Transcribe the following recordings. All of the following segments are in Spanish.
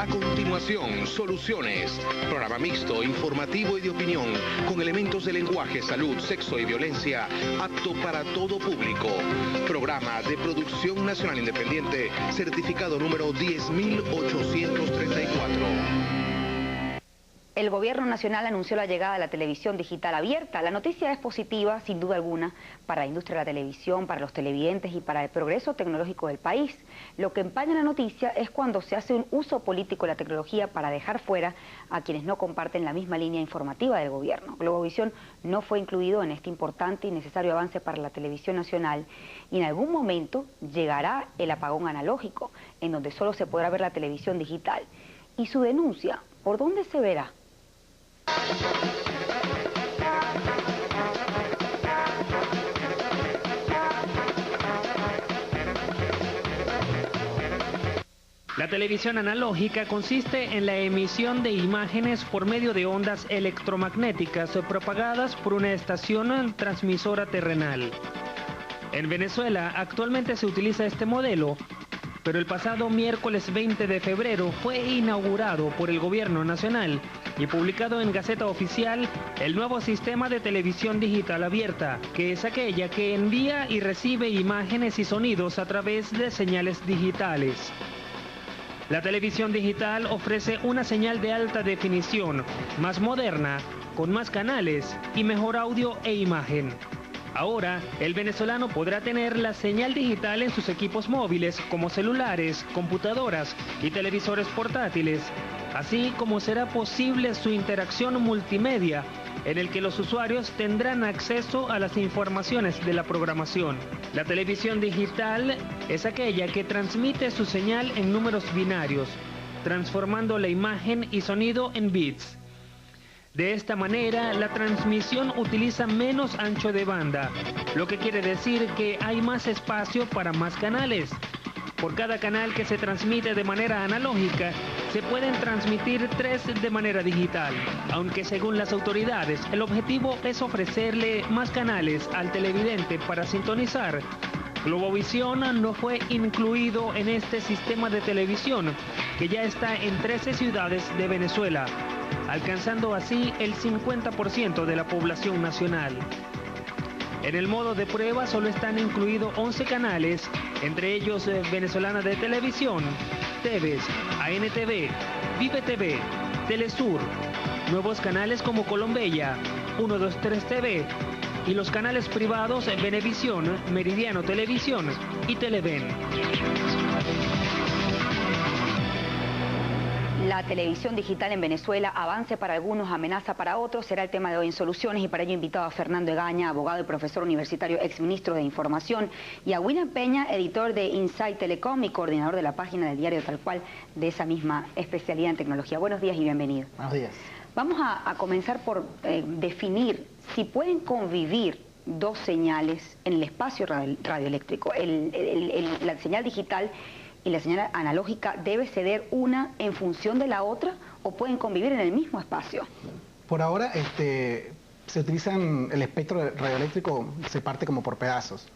A continuación, Soluciones, programa mixto, informativo y de opinión, con elementos de lenguaje, salud, sexo y violencia, apto para todo público. Programa de producción nacional independiente, certificado número 10.834. El Gobierno Nacional anunció la llegada de la televisión digital abierta. La noticia es positiva, sin duda alguna, para la industria de la televisión, para los televidentes y para el progreso tecnológico del país. Lo que empaña la noticia es cuando se hace un uso político de la tecnología para dejar fuera a quienes no comparten la misma línea informativa del gobierno. Globovisión no fue incluido en este importante y necesario avance para la televisión nacional, y en algún momento llegará el apagón analógico, en donde solo se podrá ver la televisión digital. Y su denuncia, ¿por dónde se verá? La televisión analógica consiste en la emisión de imágenes por medio de ondas electromagnéticas propagadas por una estación transmisora terrenal. En Venezuela actualmente se utiliza este modelo, pero el pasado miércoles 20 de febrero fue inaugurado por el Gobierno Nacional y publicado en Gaceta Oficial el nuevo sistema de televisión digital abierta, que es aquella que envía y recibe imágenes y sonidos a través de señales digitales. La televisión digital ofrece una señal de alta definición, más moderna, con más canales y mejor audio e imagen. Ahora, el venezolano podrá tener la señal digital en sus equipos móviles como celulares, computadoras y televisores portátiles, así como será posible su interacción multimedia, en el que los usuarios tendrán acceso a las informaciones de la programación. La televisión digital es aquella que transmite su señal en números binarios, transformando la imagen y sonido en bits. De esta manera, la transmisión utiliza menos ancho de banda, lo que quiere decir que hay más espacio para más canales. Por cada canal que se transmite de manera analógica, se pueden transmitir 3 de manera digital, aunque según las autoridades, el objetivo es ofrecerle más canales al televidente para sintonizar. Globovisión no fue incluido en este sistema de televisión, que ya está en 13 ciudades de Venezuela, alcanzando así el 50% de la población nacional. En el modo de prueba solo están incluidos 11 canales, entre ellos Venezolana de Televisión, TVS, ANTV, Vive TV, Telesur, nuevos canales como Colombella, 123 TV y los canales privados Venevisión, Meridiano Televisión y Televen. La televisión digital en Venezuela, avance para algunos, amenaza para otros, será el tema de hoy en Soluciones, y para ello he invitado a Fernando Egaña, abogado y profesor universitario, exministro de Información, y a William Peña, editor de Insight Telecom y coordinador de la página del diario Tal Cual, de esa misma especialidad en tecnología. Buenos días y bienvenido. Buenos días. Vamos a comenzar por definir si pueden convivir dos señales en el espacio radioeléctrico. La señal digital y la señal analógica, ¿debe ceder una en función de la otra o pueden convivir en el mismo espacio? Por ahora se utilizan, el espectro radioeléctrico se parte como por pedazos.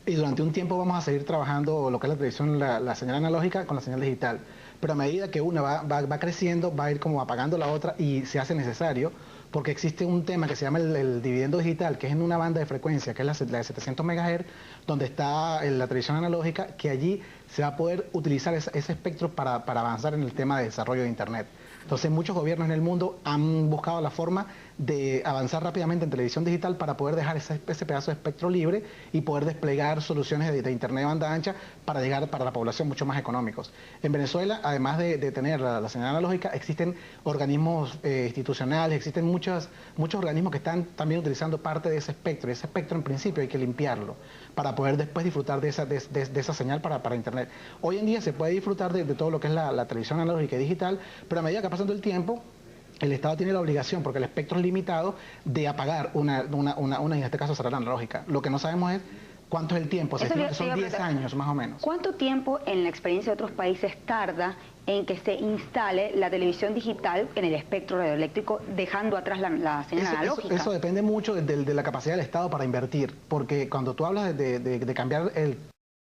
Y durante un tiempo vamos a seguir trabajando lo que es la televisión, la señal analógica con la señal digital. Pero a medida que una va creciendo, va a ir como apagando la otra y se hace necesario, porque existe un tema que se llama el dividendo digital, que es en una banda de frecuencia, que es la de 700 MHz, donde está la televisión analógica, que allí se va a poder utilizar ese espectro para avanzar en el tema de desarrollo de Internet. Entonces muchos gobiernos en el mundo han buscado la forma de avanzar rápidamente en televisión digital para poder dejar ese pedazo de espectro libre y poder desplegar soluciones de Internet de banda ancha para llegar para la población mucho más económicos. En Venezuela, además de tener la señal analógica, existen organismos institucionales, existen muchos organismos que están también utilizando parte de ese espectro. Y ese espectro en principio hay que limpiarlo para poder después disfrutar de esa señal para Internet. Hoy en día se puede disfrutar de todo lo que es la televisión analógica y digital, pero a medida que va pasando el tiempo, el Estado tiene la obligación, porque el espectro es limitado, de apagar una en este caso será la analógica. Lo que no sabemos es cuánto es el tiempo, se estima que son 10 años más o menos. ¿Cuánto tiempo en la experiencia de otros países tarda en que se instale la televisión digital en el espectro radioeléctrico, dejando atrás la señal analógica? Eso depende mucho de la capacidad del Estado para invertir, porque cuando tú hablas de cambiar el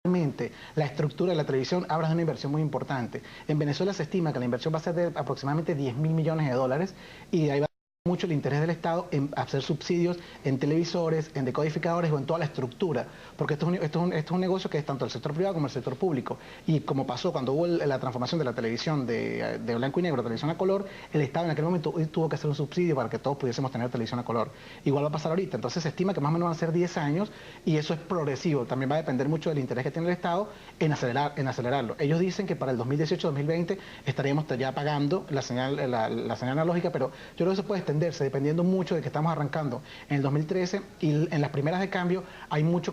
la estructura de la televisión, hablas de una inversión muy importante. En Venezuela se estima que la inversión va a ser de aproximadamente 10.000 millones de dólares y ahí va mucho el interés del Estado en hacer subsidios en televisores, en decodificadores o en toda la estructura, porque esto es un negocio que es tanto el sector privado como el sector público. Y como pasó cuando hubo la transformación de la televisión de blanco y negro a televisión a color, el Estado en aquel momento tuvo que hacer un subsidio para que todos pudiésemos tener televisión a color. Igual va a pasar ahorita, entonces se estima que más o menos van a ser 10 años y eso es progresivo. También va a depender mucho del interés que tiene el Estado en acelerarlo. Ellos dicen que para el 2018-2020 estaríamos ya pagando la señal analógica, pero yo creo que eso puede extenderse dependiendo mucho de que estamos arrancando en el 2013 y en las primeras de cambio hay mucha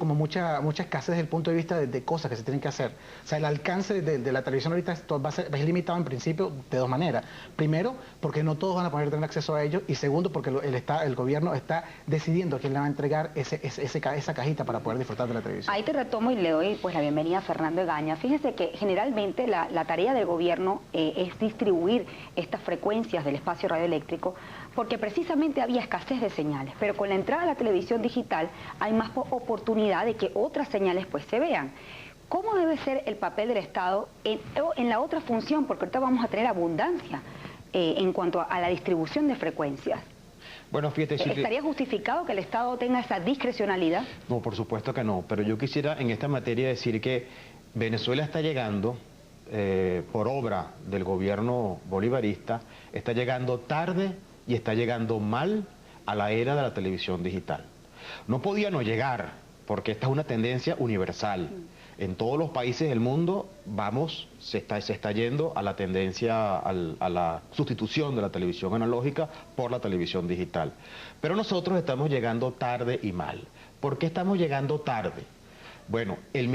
escasez desde el punto de vista de cosas que se tienen que hacer. O sea, el alcance de la televisión ahorita es limitado en principio de dos maneras. Primero, porque no todos van a poder tener acceso a ello y segundo, porque el gobierno está decidiendo a quién le va a entregar esa cajita para poder disfrutar de la televisión. Ahí te retomo y le doy pues la bienvenida a Fernando Egaña. Fíjese que generalmente la tarea del gobierno es distribuir estas frecuencias del espacio radioeléctrico porque precisamente había escasez de señales, pero con la entrada a la televisión digital hay más oportunidad de que otras señales pues se vean. ¿Cómo debe ser el papel del Estado en la otra función? Porque ahorita vamos a tener abundancia en cuanto a la distribución de frecuencias. Bueno, fíjate, ¿Estaría justificado que el Estado tenga esa discrecionalidad? No, por supuesto que no, pero yo quisiera en esta materia decir que Venezuela está llegando, por obra del gobierno bolivarista, está llegando tarde y está llegando mal a la era de la televisión digital. No podía no llegar, porque esta es una tendencia universal. En todos los países del mundo se está yendo a la tendencia, a la sustitución de la televisión analógica por la televisión digital. Pero nosotros estamos llegando tarde y mal. ¿Por qué estamos llegando tarde? Bueno, el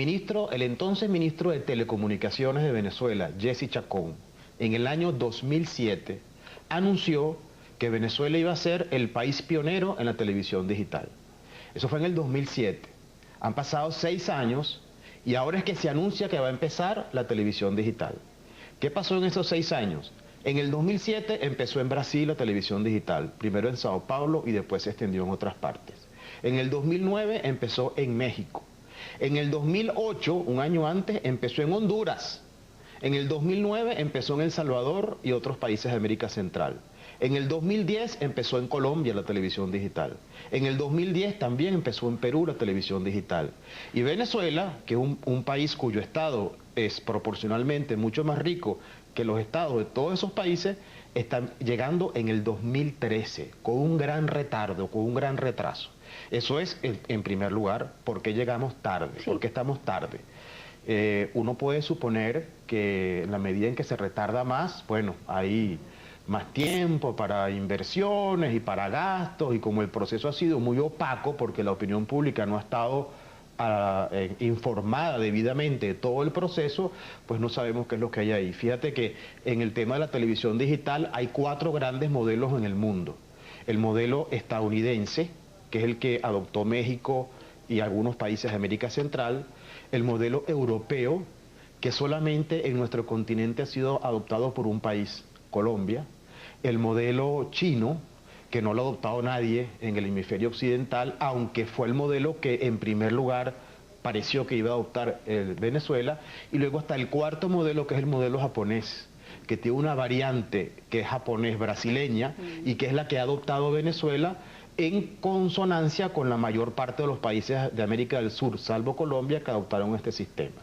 entonces ministro de Telecomunicaciones de Venezuela, Jesse Chacón, en el año 2007, anunció que Venezuela iba a ser el país pionero en la televisión digital. Eso fue en el 2007. Han pasado 6 años y ahora es que se anuncia que va a empezar la televisión digital. ¿Qué pasó en esos 6 años? En el 2007 empezó en Brasil la televisión digital, primero en Sao Paulo y después se extendió en otras partes. En el 2009 empezó en México. En el 2008, un año antes, empezó en Honduras. En el 2009 empezó en El Salvador y otros países de América Central. En el 2010 empezó en Colombia la televisión digital. En el 2010 también empezó en Perú la televisión digital. Y Venezuela, que es un país cuyo estado es proporcionalmente mucho más rico que los estados de todos esos países, están llegando en el 2013, con un gran retardo, con un gran retraso. Eso es, en primer lugar, ¿por qué llegamos tarde? Sí. ¿Por qué estamos tarde? Uno puede suponer que en la medida en que se retarda más, bueno, hay más tiempo para inversiones y para gastos, y como el proceso ha sido muy opaco porque la opinión pública no ha estado informada debidamente de todo el proceso, pues no sabemos qué es lo que hay ahí. Fíjate que en el tema de la televisión digital hay 4 grandes modelos en el mundo. El modelo estadounidense, que es el que adoptó México y algunos países de América Central. El modelo europeo, que solamente en nuestro continente ha sido adoptado por un país, Colombia. El modelo chino, que no lo ha adoptado nadie en el hemisferio occidental, aunque fue el modelo que en primer lugar pareció que iba a adoptar Venezuela. Y luego está el 4º modelo, que es el modelo japonés, que tiene una variante que es japonés-brasileña y que es la que ha adoptado Venezuela en consonancia con la mayor parte de los países de América del Sur, salvo Colombia, que adoptaron este sistema.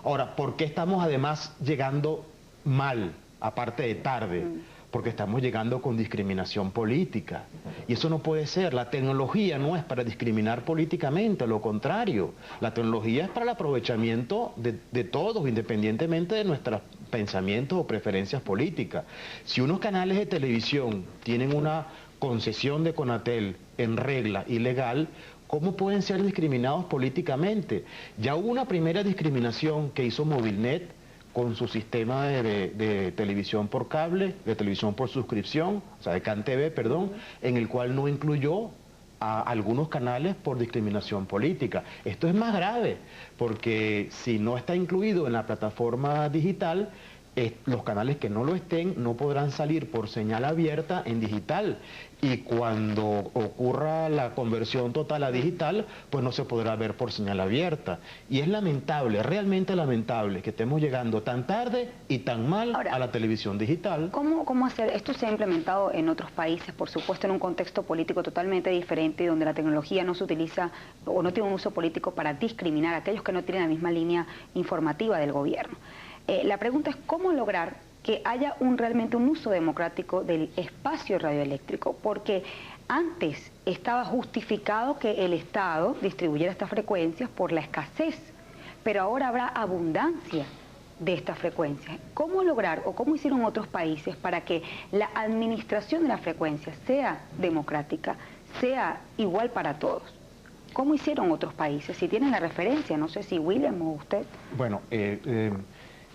Ahora, ¿por qué estamos además llegando mal, aparte de tarde? Porque estamos llegando con discriminación política. Y eso no puede ser. La tecnología no es para discriminar políticamente, lo contrario. La tecnología es para el aprovechamiento de todos, independientemente de nuestros pensamientos o preferencias políticas. Si unos canales de televisión tienen una concesión de Conatel en regla y legal, ¿cómo pueden ser discriminados políticamente? Ya hubo una primera discriminación que hizo Movilnet con su sistema de televisión por cable, de televisión por suscripción, o sea, de CanTV, perdón, en el cual no incluyó a algunos canales por discriminación política. Esto es más grave, porque si no está incluido en la plataforma digital, los canales que no lo estén no podrán salir por señal abierta en digital, y cuando ocurra la conversión total a digital, pues no se podrá ver por señal abierta. Y es lamentable, realmente lamentable, que estemos llegando tan tarde y tan mal a la televisión digital. ¿Cómo hacer? Esto se ha implementado en otros países, por supuesto, en un contexto político totalmente diferente, donde la tecnología no se utiliza o no tiene un uso político para discriminar a aquellos que no tienen la misma línea informativa del gobierno. La pregunta es cómo lograr que haya realmente un uso democrático del espacio radioeléctrico, porque antes estaba justificado que el Estado distribuyera estas frecuencias por la escasez, pero ahora habrá abundancia de estas frecuencias. ¿Cómo lograr o cómo hicieron otros países para que la administración de las frecuencias sea democrática, sea igual para todos? ¿Cómo hicieron otros países? Si tienen la referencia, no sé si William o usted. Bueno,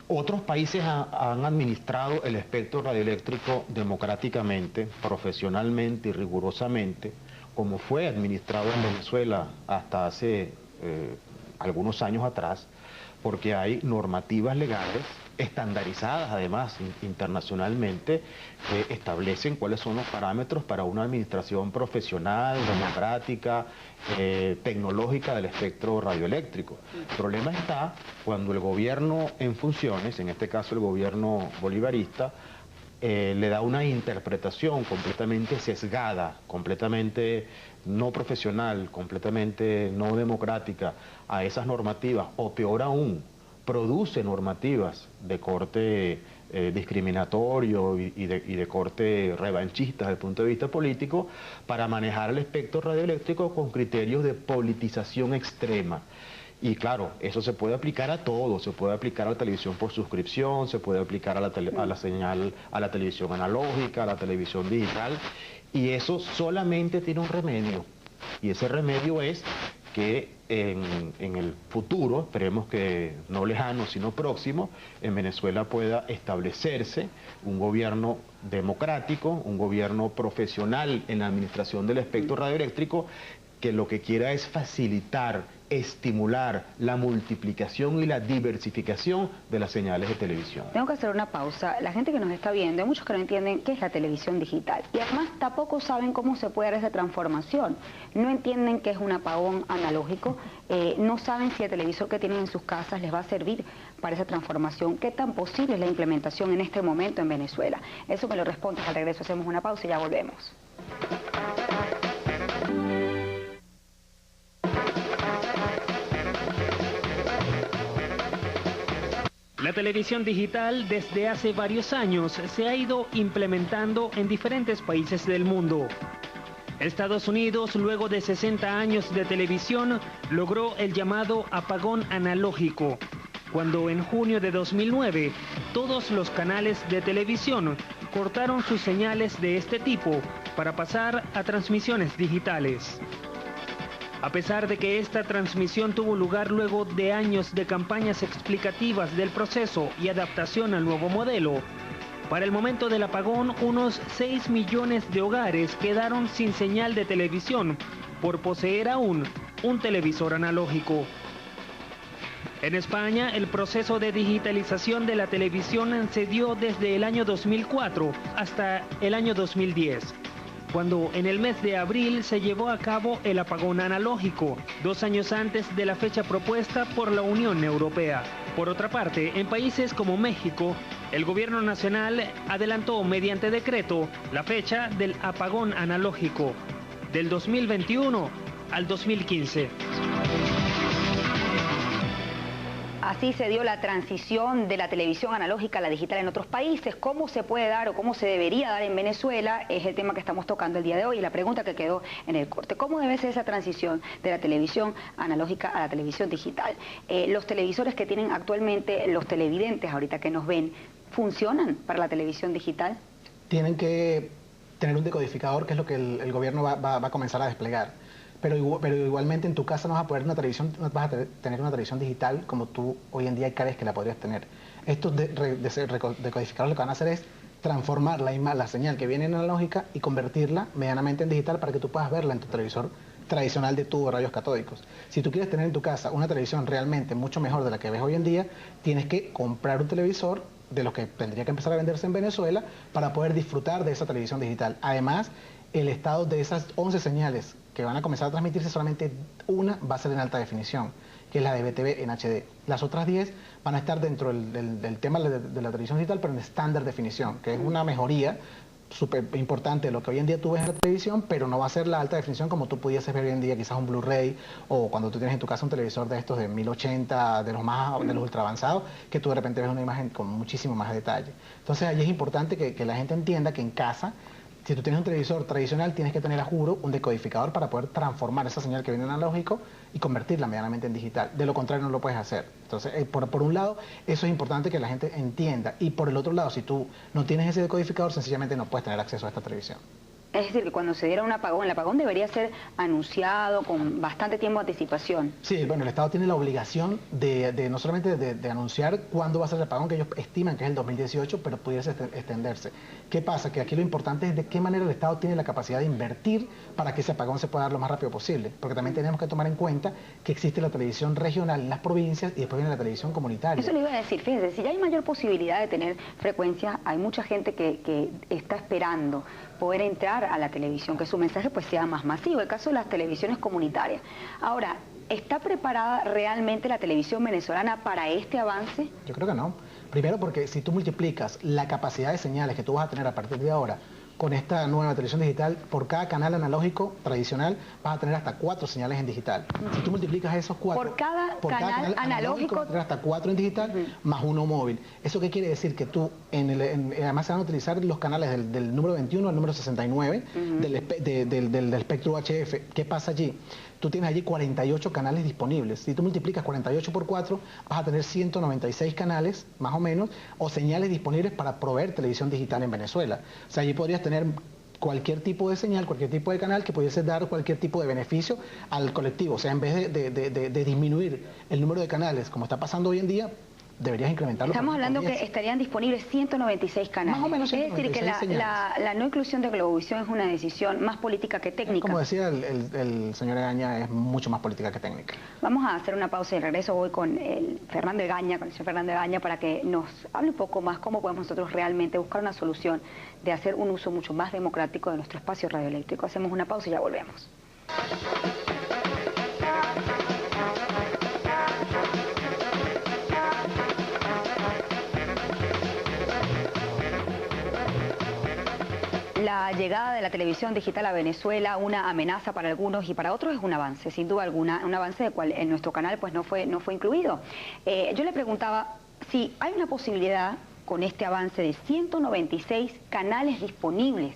otros países han administrado el espectro radioeléctrico democráticamente, profesionalmente y rigurosamente, como fue administrado en Venezuela hasta hace algunos años atrás, porque hay normativas legales estandarizadas además internacionalmente que establecen cuáles son los parámetros para una administración profesional, democrática, tecnológica del espectro radioeléctrico. El problema está cuando el gobierno en funciones, en este caso el gobierno bolivarista, le da una interpretación completamente sesgada, completamente no profesional, completamente no democrática a esas normativas, o peor aún, produce normativas de corte discriminatorio y de corte revanchista desde el punto de vista político para manejar el espectro radioeléctrico con criterios de politización extrema. Y claro, eso se puede aplicar a todo, se puede aplicar a la televisión por suscripción, se puede aplicar a la señal, a la televisión analógica, a la televisión digital, y eso solamente tiene un remedio, y ese remedio es que en el futuro, esperemos que no lejano sino próximo, en Venezuela pueda establecerse un gobierno democrático, un gobierno profesional en la administración del espectro radioeléctrico, que lo que quiera es facilitar, estimular la multiplicación y la diversificación de las señales de televisión. Tengo que hacer una pausa. La gente que nos está viendo, hay muchos que no entienden qué es la televisión digital y además tampoco saben cómo se puede dar esa transformación. No entienden qué es un apagón analógico, no saben si el televisor que tienen en sus casas les va a servir para esa transformación. ¿Qué tan posible es la implementación en este momento en Venezuela? Eso me lo respondes al regreso. Hacemos una pausa y ya volvemos. La televisión digital desde hace varios años se ha ido implementando en diferentes países del mundo. Estados Unidos, luego de 60 años de televisión, logró el llamado apagón analógico, cuando en junio de 2009 todos los canales de televisión cortaron sus señales de este tipo para pasar a transmisiones digitales. A pesar de que esta transmisión tuvo lugar luego de años de campañas explicativas del proceso y adaptación al nuevo modelo, para el momento del apagón unos 6 millones de hogares quedaron sin señal de televisión por poseer aún un televisor analógico. En España, el proceso de digitalización de la televisión se dio desde el año 2004 hasta el año 2010. Cuando en el mes de abril se llevó a cabo el apagón analógico, 2 años antes de la fecha propuesta por la Unión Europea. Por otra parte, en países como México, el gobierno nacional adelantó mediante decreto la fecha del apagón analógico, del 2021 al 2015. Así se dio la transición de la televisión analógica a la digital en otros países. ¿Cómo se puede dar o cómo se debería dar en Venezuela? Es el tema que estamos tocando el día de hoy y la pregunta que quedó en el corte. ¿Cómo debe ser esa transición de la televisión analógica a la televisión digital? Los televisores que tienen actualmente los televidentes ahorita que nos ven, ¿funcionan para la televisión digital? Tienen que tener un decodificador, que es lo que el gobierno va a comenzar a desplegar. Pero igualmente en tu casa no vas a poner una televisión, no vas a tener una televisión digital como tú hoy en día crees que la podrías tener. Estos decodificadores lo que van a hacer es transformar la señal que viene en analógica y convertirla medianamente en digital para que tú puedas verla en tu televisor tradicional de tubos rayos catódicos. Si tú quieres tener en tu casa una televisión realmente mucho mejor de la que ves hoy en día, tienes que comprar un televisor de los que tendría que empezar a venderse en Venezuela para poder disfrutar de esa televisión digital. Además, el estado de esas 11 señales que van a comenzar a transmitirse, solamente una va a ser en alta definición, que es la de BTV en HD. Las otras 10 van a estar dentro del tema de la televisión digital, pero en estándar definición, que es una mejoría súper importante de lo que hoy en día tú ves en la televisión, pero no va a ser la alta definición como tú pudieses ver hoy en día, quizás un Blu-ray, o cuando tú tienes en tu casa un televisor de estos de 1080, de los ultra avanzados, que tú de repente ves una imagen con muchísimo más detalle. Entonces ahí es importante que la gente entienda que en casa, si tú tienes un televisor tradicional, tienes que tener a juro un decodificador para poder transformar esa señal que viene en analógico y convertirla medianamente en digital. De lo contrario no lo puedes hacer. Entonces, por un lado, eso es importante que la gente entienda. Y por el otro lado, si tú no tienes ese decodificador, sencillamente no puedes tener acceso a esta televisión. Es decir, que cuando se diera un apagón, el apagón debería ser anunciado con bastante tiempo de anticipación. Sí, bueno, el Estado tiene la obligación de no solamente de anunciar cuándo va a ser el apagón, que ellos estiman que es el 2018, pero pudiese extenderse. ¿Qué pasa? Que aquí lo importante es de qué manera el Estado tiene la capacidad de invertir para que ese apagón se pueda dar lo más rápido posible. Porque también tenemos que tomar en cuenta que existe la televisión regional en las provincias y después viene la televisión comunitaria. Eso le iba a decir, fíjense, si ya hay mayor posibilidad de tener frecuencias, hay mucha gente que está esperando poder entrar a la televisión, que su mensaje pues sea más masivo, el caso de las televisiones comunitarias. Ahora, ¿está preparada realmente la televisión venezolana para este avance? Yo creo que no. Primero porque si tú multiplicas la capacidad de señales que tú vas a tener a partir de ahora con esta nueva televisión digital, por cada canal analógico tradicional vas a tener hasta 4 señales en digital. Si tú multiplicas esos 4... Por cada canal analógico vas a tener hasta 4 en digital, más 1 móvil. ¿Eso qué quiere decir? Que tú, además se van a utilizar los canales del número 21 al número 69 del espectro UHF. ¿Qué pasa allí? Tú tienes allí 48 canales disponibles. Si tú multiplicas 48 por 4, vas a tener 196 canales, más o menos, o señales disponibles para proveer televisión digital en Venezuela. O sea, allí podrías tener cualquier tipo de señal, cualquier tipo de canal que pudiese dar cualquier tipo de beneficio al colectivo. O sea, en vez de disminuir el número de canales, como está pasando hoy en día, deberías incrementarlo. Estamos hablando que estarían disponibles 196 canales. Más o menos 196 es decir, que la no inclusión de Globovisión es una decisión más política que técnica. Como decía el señor Egaña, es mucho más política que técnica. Vamos a hacer una pausa y regreso voy con el señor Fernando Egaña, para que nos hable un poco más cómo podemos nosotros realmente buscar una solución de hacer un uso mucho más democrático de nuestro espacio radioeléctrico. Hacemos una pausa y ya volvemos. La llegada de la televisión digital a Venezuela, una amenaza para algunos y para otros, es un avance, sin duda alguna, un avance del cual en nuestro canal pues no fue incluido. Yo le preguntaba si hay una posibilidad con este avance de 196 canales disponibles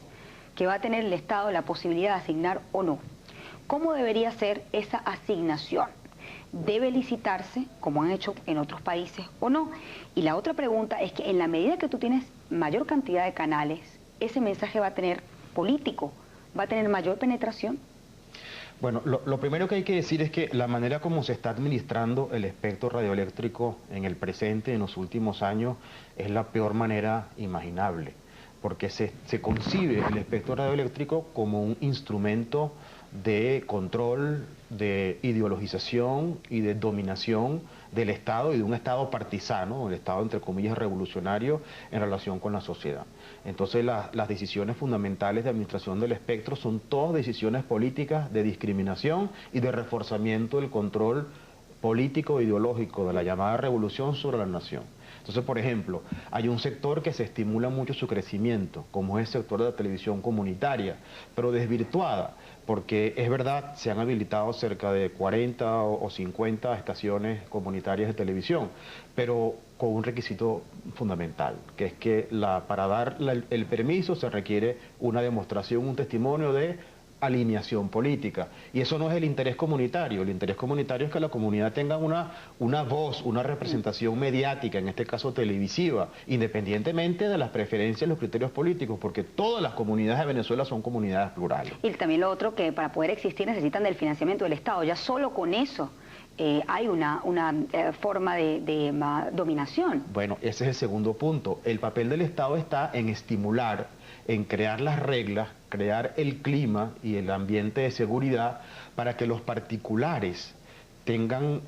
que va a tener el Estado la posibilidad de asignar o no. ¿Cómo debería ser esa asignación? ¿Debe licitarse, como han hecho en otros países, o no? Y la otra pregunta es que en la medida que tú tienes mayor cantidad de canales, ese mensaje va a tener político, va a tener mayor penetración. Bueno, lo primero que hay que decir es que la manera como se está administrando el espectro radioeléctrico en el presente, en los últimos años, es la peor manera imaginable, porque se concibe el espectro radioeléctrico como un instrumento de control, de ideologización y de dominación del Estado y de un Estado partisano, el Estado entre comillas revolucionario en relación con la sociedad. Entonces las decisiones fundamentales de administración del espectro son todas decisiones políticas de discriminación y de reforzamiento del control político e ideológico de la llamada revolución sobre la nación. Entonces, por ejemplo, hay un sector que se estimula mucho su crecimiento, como es el sector de la televisión comunitaria, pero desvirtuada, porque es verdad, se han habilitado cerca de 40 o 50 estaciones comunitarias de televisión, pero con un requisito fundamental, que es que para dar el permiso se requiere una demostración, un testimonio de alineación política. Y eso no es el interés comunitario. El interés comunitario es que la comunidad tenga una voz, una representación mediática, en este caso televisiva, independientemente de las preferencias y los criterios políticos, porque todas las comunidades de Venezuela son comunidades plurales. Y también lo otro, que para poder existir necesitan del financiamiento del Estado. Ya solo con eso hay una forma de dominación. Bueno, ese es el segundo punto. El papel del Estado está en estimular, en crear las reglas, crear el clima y el ambiente de seguridad para que los particulares tengan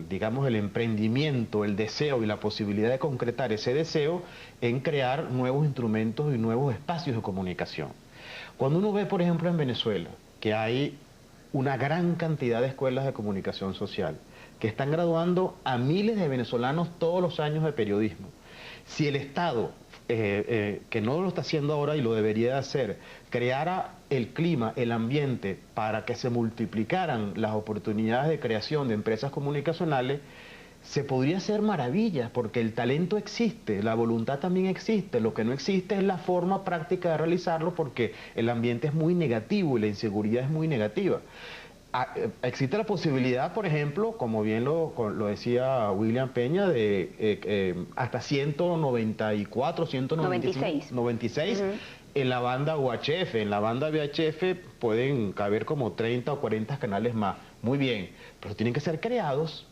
digamos, el emprendimiento, el deseo y la posibilidad de concretar ese deseo en crear nuevos instrumentos y nuevos espacios de comunicación. Cuando uno ve, por ejemplo, en Venezuela, que hay una gran cantidad de escuelas de comunicación social que están graduando a miles de venezolanos todos los años de periodismo, si el Estado, que no lo está haciendo ahora y lo debería de hacer, creara el clima, el ambiente para que se multiplicaran las oportunidades de creación de empresas comunicacionales, se podría hacer maravillas, porque el talento existe, la voluntad también existe, lo que no existe es la forma práctica de realizarlo, porque el ambiente es muy negativo y la inseguridad es muy negativa. Existe la posibilidad, por ejemplo, como bien lo decía William Peña, de hasta 194, 196 en la banda UHF. En la banda VHF pueden caber como 30 o 40 canales más. Muy bien, pero tienen que ser creados.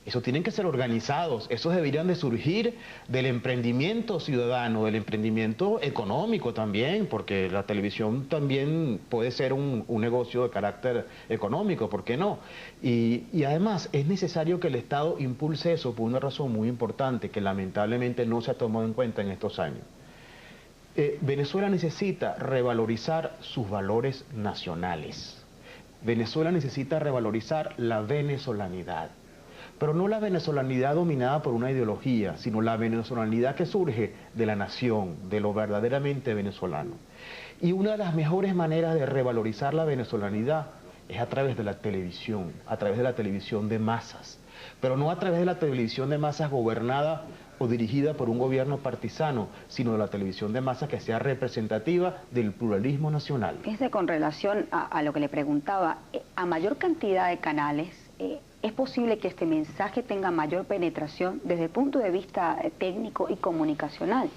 Esos tienen que ser organizados, esos deberían de surgir del emprendimiento ciudadano, del emprendimiento económico también, porque la televisión también puede ser un negocio de carácter económico, ¿por qué no? Y además es necesario que el Estado impulse eso por una razón muy importante que lamentablemente no se ha tomado en cuenta en estos años. Venezuela necesita revalorizar sus valores nacionales. Venezuela necesita revalorizar la venezolanidad. Pero no la venezolanidad dominada por una ideología, sino la venezolanidad que surge de la nación, de lo verdaderamente venezolano. Y una de las mejores maneras de revalorizar la venezolanidad es a través de la televisión de masas, pero no a través de la televisión de masas gobernada o dirigida por un gobierno partisano, sino de la televisión de masas que sea representativa del pluralismo nacional. Fíjese, con relación a lo que le preguntaba, a mayor cantidad de canales, ¿es posible que este mensaje tenga mayor penetración desde el punto de vista técnico y comunicacional?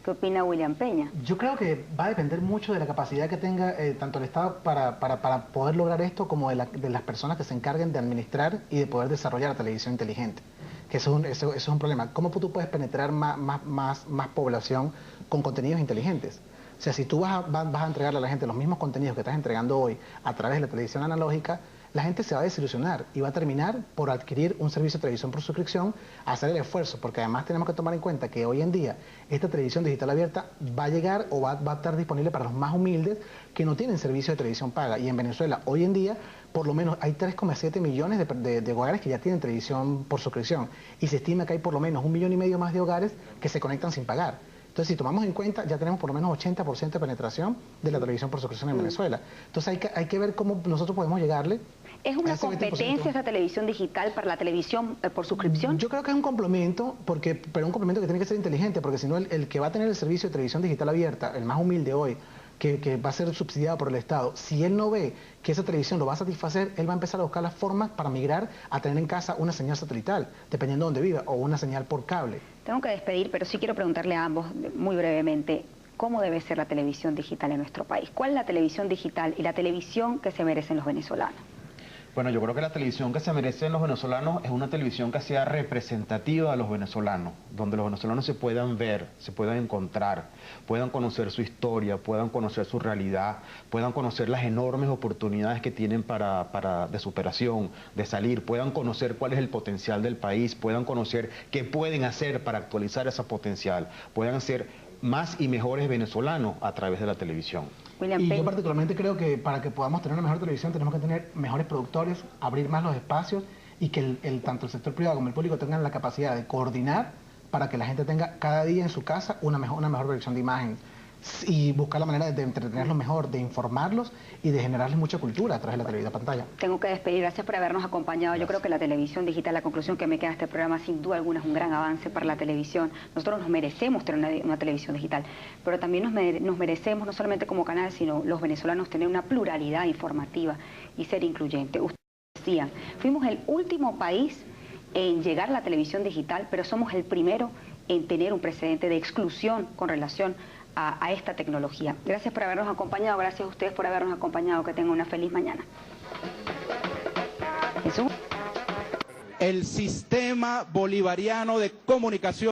¿Qué opina William Peña? Yo creo que va a depender mucho de la capacidad que tenga tanto el Estado para poder lograr esto, como de las personas que se encarguen de administrar y de poder desarrollar la televisión inteligente. Que eso es un problema. ¿Cómo tú puedes penetrar más población con contenidos inteligentes? O sea, si tú vas a entregarle a la gente los mismos contenidos que estás entregando hoy a través de la televisión analógica, la gente se va a desilusionar y va a terminar por adquirir un servicio de televisión por suscripción, hacer el esfuerzo, porque además tenemos que tomar en cuenta que hoy en día esta televisión digital abierta va a llegar o va a estar disponible para los más humildes que no tienen servicio de televisión paga. Y en Venezuela hoy en día por lo menos hay 3,7 millones de hogares que ya tienen televisión por suscripción, y se estima que hay por lo menos 1,5 millones más de hogares que se conectan sin pagar. Entonces, si tomamos en cuenta, ya tenemos por lo menos 80% de penetración de la televisión por suscripción en Venezuela. Entonces hay que ver cómo nosotros podemos llegarle. ¿Es una competencia esa televisión digital para la televisión por suscripción? Yo creo que es un complemento, pero un complemento que tiene que ser inteligente, porque si no el que va a tener el servicio de televisión digital abierta, el más humilde hoy, que va a ser subsidiado por el Estado, si él no ve que esa televisión lo va a satisfacer, él va a empezar a buscar las formas para migrar a tener en casa una señal satelital, dependiendo de dónde viva, o una señal por cable. Tengo que despedir, pero sí quiero preguntarle a ambos muy brevemente, ¿cómo debe ser la televisión digital en nuestro país? ¿Cuál es la televisión digital y la televisión que se merecen los venezolanos? Bueno, yo creo que la televisión que se merecen los venezolanos es una televisión que sea representativa de los venezolanos, donde los venezolanos se puedan ver, se puedan encontrar, puedan conocer su historia, puedan conocer su realidad, puedan conocer las enormes oportunidades que tienen de superación, de salir, puedan conocer cuál es el potencial del país, puedan conocer qué pueden hacer para actualizar ese potencial, puedan ser más y mejores venezolanos a través de la televisión. Y yo particularmente creo que para que podamos tener una mejor televisión tenemos que tener mejores productores, abrir más los espacios y que tanto el sector privado como el público tengan la capacidad de coordinar para que la gente tenga cada día en su casa una mejor versión de imagen, y buscar la manera de entretenerlos mejor, de informarlos y de generarles mucha cultura a través de la televisión pantalla. Tengo que despedir, gracias por habernos acompañado. Gracias. Yo creo que la televisión digital, la conclusión que me queda de este programa, sin duda alguna, es un gran avance para la televisión. Nosotros nos merecemos tener una televisión digital, pero también nos merecemos, no solamente como canal, sino los venezolanos, tener una pluralidad informativa y ser incluyente. Ustedes decían, fuimos el último país en llegar a la televisión digital, pero somos el primero en tener un precedente de exclusión con relación a esta tecnología. Gracias por habernos acompañado, gracias a ustedes por habernos acompañado, que tengan una feliz mañana. El sistema bolivariano de comunicación.